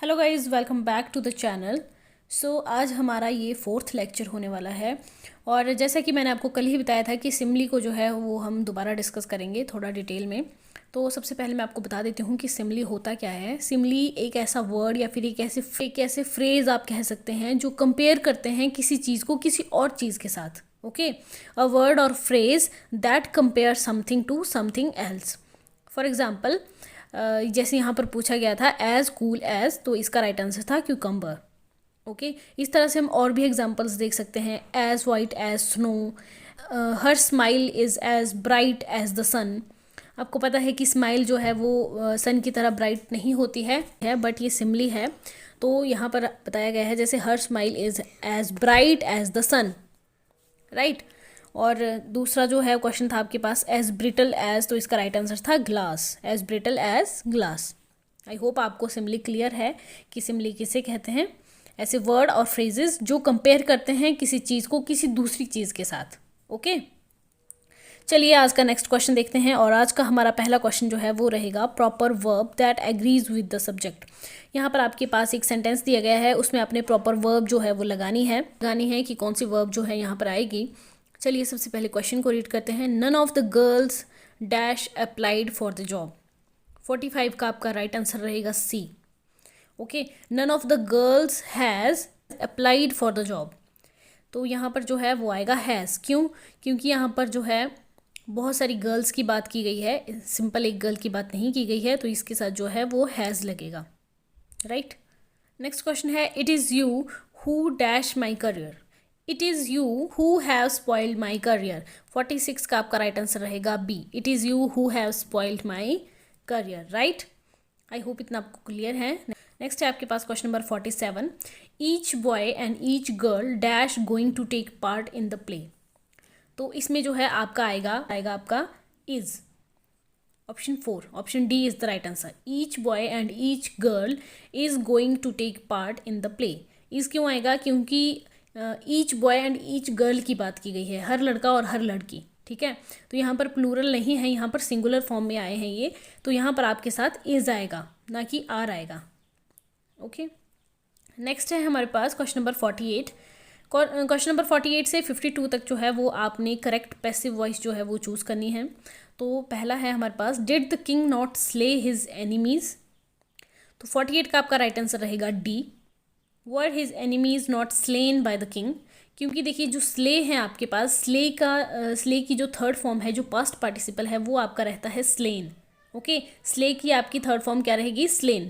Hello guys, welcome back to the channel. आज हमारा ये 4th लेक्चर होने वाला है। और जैसा कि मैंने आपको कल ही बताया था कि सिमली को जो है वो हम दोबारा डिस्कस करेंगे थोड़ा डिटेल में। तो सबसे पहले मैं आपको बता देती हूँ कि सिमली होता क्या है। सिमली एक ऐसा वर्ड या फिर एक ऐसे फ्रेज़ आप कह सकते हैं जो कंपेयर करते हैं किसी चीज़ को किसी और चीज़ के साथ। ओके, अ वर्ड और phrase that compare something to something else. For example, जैसे यहाँ पर पूछा गया था एज कूल एज, तो इसका राइट आंसर था क्यूकम्बर। ओके, इस तरह से हम और भी एग्जांपल्स देख सकते हैं। एज वाइट एज स्नो, हर smile is as bright as the sun. आपको पता है कि स्माइल जो है वो सन की तरह ब्राइट नहीं होती है बट ये सिमली है। तो यहाँ पर बताया गया है जैसे her smile is as bright as the sun, right. और दूसरा जो है क्वेश्चन था आपके पास एज ब्रिटल एज, तो इसका राइट आंसर था glass, as brittle as glass. I hope आपको सिमली क्लियर है कि सिमली किसे कहते हैं। ऐसे वर्ड और फ्रेजेस जो कंपेयर करते हैं किसी चीज़ को किसी दूसरी चीज़ के साथ। ओके, चलिए आज का नेक्स्ट क्वेश्चन देखते हैं। और आज का हमारा पहला क्वेश्चन जो है वो रहेगा proper verb that agrees with the subject. यहाँ पर आपके पास एक सेंटेंस दिया गया है, उसमें आपने प्रॉपर वर्ब जो है वो लगानी है कि कौन सी वर्ब जो है यहाँ पर आएगी। चलिए सबसे पहले क्वेश्चन को रीड करते हैं। None of the girls dash applied for the job. 45 का आपका राइट आंसर रहेगा C. Okay, none of the girls has applied for the job. तो यहाँ पर जो है वो आएगा हैज़। क्यों? क्योंकि यहाँ पर जो है बहुत सारी गर्ल्स की बात की गई है, सिंपल एक गर्ल की बात नहीं की गई है, तो इसके साथ जो है वो हैज़ लगेगा, राइट। नेक्स्ट क्वेश्चन है it is you who dash my career. It is you who have spoiled my career. 46 का आपका राइट आंसर रहेगा B. It is you who have spoiled my career, right. I hope इतना आपको clear है। Next है आपके पास question number 47। Each boy and each girl dash going to take part in the play. तो इसमें जो है आपका आएगा आपका is, option 4, option D is the right answer. Each boy and each girl is going to take part in the play. Is क्यों आएगा? क्योंकि each boy and each girl की बात की गई है, हर लड़का और हर लड़की, ठीक है। तो यहाँ पर प्लूरल नहीं है, यहाँ पर सिंगुलर फॉर्म में आए हैं ये, तो यहाँ पर आपके साथ इज आएगा, ना कि आर आएगा। ओके, नेक्स्ट है हमारे पास क्वेश्चन नंबर 48। क्वेश्चन नंबर 48 से 52 तक जो है वो आपने करेक्ट पैसिव वॉइस जो है वो चूज़ करनी है। तो पहला है हमारे पास did the king not slay his enemies. तो 48 का आपका राइट आंसर रहेगा D, were his enemies not slain by the king. क्योंकि देखिए जो स्ले है आपके पास, स्ले की जो थर्ड फॉर्म है, जो पास्ट पार्टिसिपल है, वो आपका रहता है स्लेन। ओके, स्ले की आपकी थर्ड फॉर्म क्या रहेगी? स्लेन।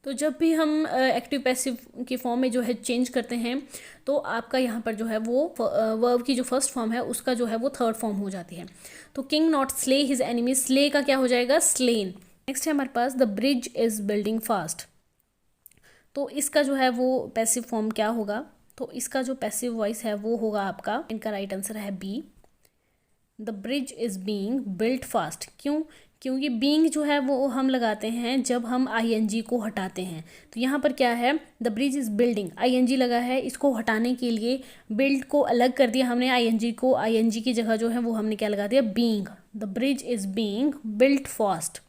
तो जब भी हम एक्टिव पैसिव की फॉर्म में जो है चेंज करते हैं, तो आपका यहाँ पर जो है वो वर्ब की जो फर्स्ट फॉर्म है उसका जो है वो थर्ड फॉर्म हो जाती है। तो king not slay his enemy, slay का क्या हो जाएगा? स्लेन। नेक्स्ट है हमारे पास the bridge is building fast. तो इसका जो है वो पैसिव फॉर्म क्या होगा? तो इसका जो पैसिव वॉइस है वो होगा आपका, इनका राइट आंसर है B, the bridge is being built fast. क्यों? क्योंकि बीइंग जो है वो हम लगाते हैं जब हम आईएनजी को हटाते हैं। तो यहाँ पर क्या है? The bridge is building, ING लगा है, इसको हटाने के लिए बिल्ड को अलग कर दिया हमने, आईएनजी को, आईएनजी की जगह जो है वो हमने क्या लगा दिया? Being. The bridge is being built fast.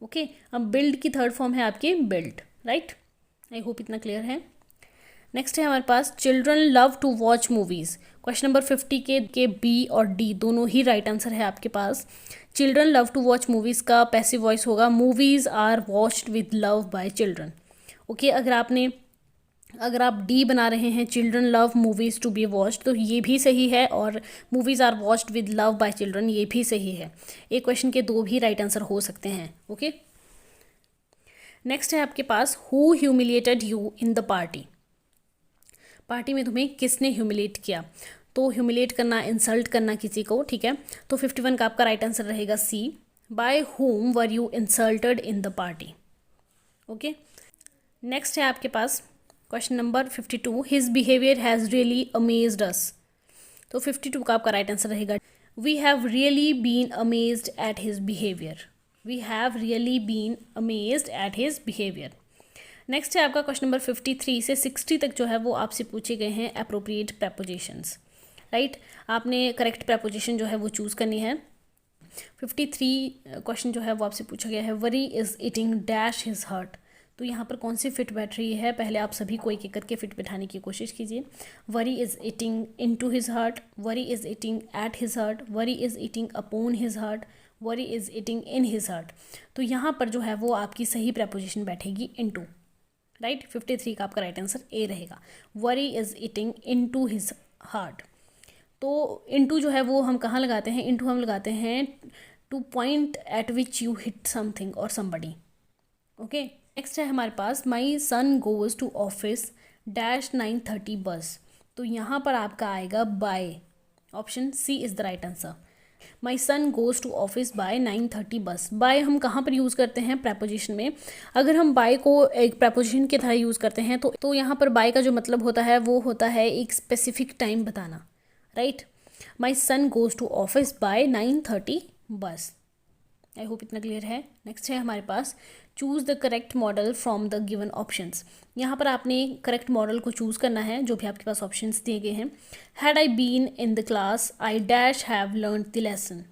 Okay, अब बिल्ड की थर्ड फॉर्म है आपकी बिल्ट, राइट। आई होप इतना क्लियर है। नेक्स्ट है हमारे पास children love to watch movies. Question number 50 के बी और डी दोनों ही राइट आंसर है आपके पास। Children love to watch movies का पैसिव वॉइस होगा movies are watched with love by children. Okay, अगर आप डी बना रहे हैं children love movies to be watched, तो ये भी सही है, और movies are watched with love by children ये भी सही है। एक क्वेश्चन के दो भी राइट आंसर हो सकते हैं। ओके, नेक्स्ट है आपके पास who humiliated you in the party. Party में तुम्हें किसने ह्यूमिलेट किया? तो ह्यूमिलेट करना, इंसल्ट करना किसी को, ठीक है। तो 51 का आपका राइट आंसर रहेगा C, by whom were you insulted in the party. Okay, next है आपके पास question number 52, his behaviour has really amazed us. तो 52 का आपका राइट आंसर रहेगा we have really been amazed at his behaviour. We have really been amazed at his behaviour. Next है आपका question number 53 से 60 तक जो है वो आपसे पूछे गए हैं अप्रोप्रिएट प्रपोजिशंस, राइट। आपने करेक्ट प्रपोजिशन जो है वो चूज़ करनी है। 53 क्वेश्चन जो है वो आपसे पूछा गया है worry is eating dash his hurt. तो यहाँ पर कौन सी फिट बैठ रही है, पहले आप सभी को एक एक करके फिट बैठाने की कोशिश कीजिए। Worry is eating into his heart, worry is eating at his heart, worry is eating upon his heart, worry is eating in his heart. तो यहाँ पर जो है वो आपकी सही प्रपोजिशन बैठेगी इनटू, राइट। 53 का आपका राइट आंसर ए रहेगा। Worry is eating into his heart. तो इनटू जो है वो हम कहाँ लगाते हैं, इनटू हम लगाते हैं to point at which you hit something और समबडी। ओके, नेक्स्ट है हमारे पास my son goes to office dash 9:30 bus. तो यहाँ पर आपका आएगा by, option C is the right answer. My son goes to office by 9:30 bus. Bye हम कहाँ पर यूज़ करते हैं, प्रपोजिशन में। अगर हम बाय को एक प्रपोजिशन की तरह यूज़ करते हैं तो यहाँ पर बाय का जो मतलब होता है वो होता है एक स्पेसिफिक टाइम बताना, right. My son goes to office by 9:30 bus. I hope इतना क्लियर है। नेक्स्ट है हमारे पास choose the correct modal from the given options. यहाँ पर आपने करेक्ट मॉडल को चूज़ करना है जो भी आपके पास ऑप्शंस दिए गए हैं। Had I been in the class I dash have learn the lesson.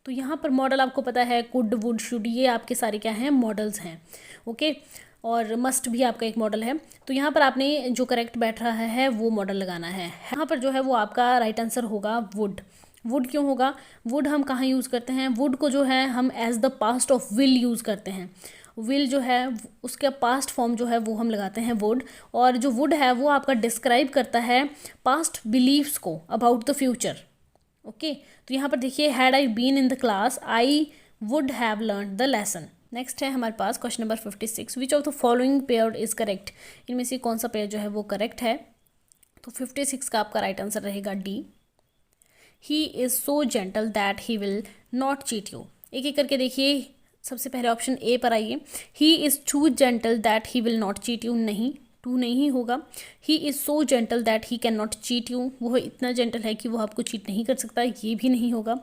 तो यहाँ पर मॉडल आपको पता है कुड वुड शुड, ये आपके सारे क्या हैं, मॉडल्स हैं। ओके, और मस्ट भी आपका एक मॉडल है। तो यहाँ पर आपने जो करेक्ट बैठ रहा है वो मॉडल लगाना है। यहाँ पर जो है वो आपका राइट आंसर होगा वुड। वुड क्यों होगा, वुड हम कहाँ यूज़ करते हैं, वुड को जो है हम as the past of will use करते हैं। विल जो है उसका पास्ट फॉर्म जो है वो हम लगाते हैं वुड, और जो वुड है वो आपका डिस्क्राइब करता है पास्ट बिलीव्स को अबाउट द फ्यूचर। ओके, तो यहाँ पर देखिए had I been in the class I would have learn the lesson. Next है हमारे पास question number 56, which of the following pair is correct. इनमें से कौन सा पेयर जो है वो करेक्ट है। तो 56 का आपका राइट आंसर रहेगा D. He is so gentle that he will not cheat you. एक एक करके देखिए, सबसे पहले ऑप्शन ए पर आइए। He is too gentle that he will not cheat you, नहीं, टू नहीं होगा। He is so gentle that he can not cheat you, वो इतना जेंटल है कि वो आपको चीट नहीं कर सकता, ये भी नहीं होगा।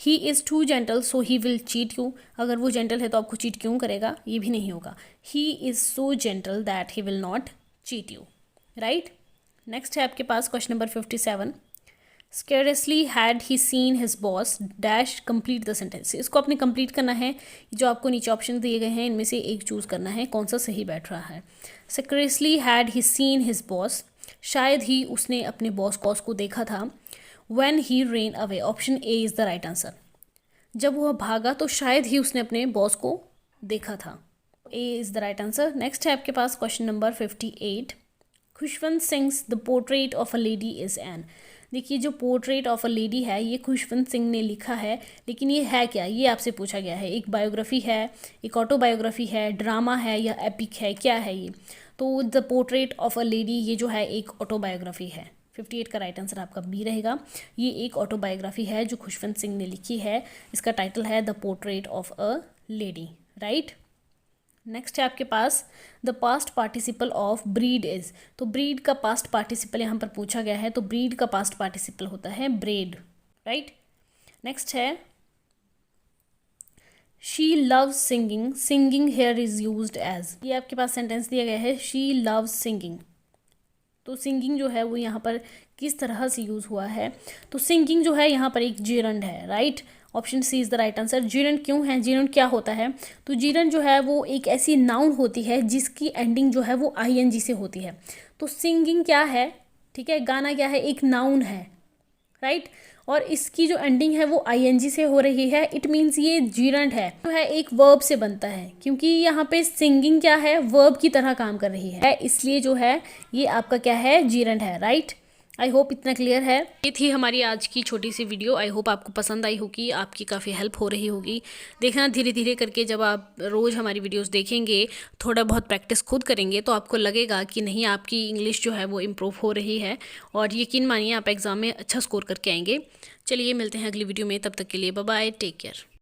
He is too gentle so he will cheat you, अगर वो जेंटल है तो आपको चीट क्यों करेगा, ये भी नहीं होगा। He is so gentle that he will not cheat you, right. Next है आपके पास question number 57, scarcely had he seen his boss dash complete the sentence. इसको आपने कंप्लीट करना है, जो आपको नीचे ऑप्शन दिए गए हैं इनमें से एक चूज़ करना है कौन सा सही बैठ रहा है। Scarcely had he seen his boss, शायद ही उसने अपने बॉस को देखा था। When he ran away, option A is the right answer. जब वह भागा तो शायद ही उसने अपने बॉस को देखा था, A is the right answer. Next है आपके पास question number 58, Khushwant Singh's the portrait of a lady is an. देखिए जो पोर्ट्रेट ऑफ अ लेडी है ये खुशवंत सिंह ने लिखा है, लेकिन ये है क्या, ये आपसे पूछा गया है। एक बायोग्राफी है, एक ऑटोबायोग्राफी है, ड्रामा है या एपिक है, क्या है ये। तो the portrait of a lady ये जो है एक ऑटोबायोग्राफी है। 58 का राइट आंसर आपका बी रहेगा। ये एक ऑटोबायोग्राफी है जो खुशवंत सिंह ने लिखी है, इसका टाइटल है the portrait of a lady, right. Next है आपके पास the past participle of breed is. तो ब्रीड का पास्ट पार्टिसिपल यहाँ पर पूछा गया है, तो ब्रीड का पास्ट पार्टिसिपल होता है ब्रेड, राइट। नेक्स्ट है she loves singing, singing here is used as. ये आपके पास सेंटेंस दिया गया है शी लव्स सिंगिंग, तो सिंगिंग जो है वो यहाँ पर किस तरह से यूज़ हुआ है। तो सिंगिंग जो है यहाँ पर एक जीरंड है, right. Option C is the right answer. Gerund क्यों है, जीरंड क्या होता है, तो जीरंड जो है वो एक ऐसी नाउन होती है जिसकी एंडिंग जो है वो आईएनजी से होती है। तो सिंगिंग क्या है, ठीक है, गाना क्या है, एक नाउन है, राइट। और इसकी जो एंडिंग है वो आईएनजी से हो रही है, इट मीन्स ये जीरंड है जो है एक वर्ब से बनता है, क्योंकि यहाँ पे सिंगिंग क्या है, वर्ब की तरह काम कर रही है, इसलिए जो है ये आपका क्या है, जीरंड है, राइट। आई होप इतना क्लियर है। ये थी हमारी आज की छोटी सी वीडियो। आई होप आपको पसंद आई होगी, आपकी काफ़ी हेल्प हो रही होगी। देखना धीरे धीरे करके जब आप रोज़ हमारी वीडियोस देखेंगे, थोड़ा बहुत प्रैक्टिस खुद करेंगे, तो आपको लगेगा कि नहीं आपकी इंग्लिश जो है वो इम्प्रूव हो रही है, और यकीन मानिए आप एग्ज़ाम में अच्छा स्कोर करके आएंगे। चलिए मिलते हैं अगली वीडियो में, तब तक के लिए बाय बाय, टेक केयर।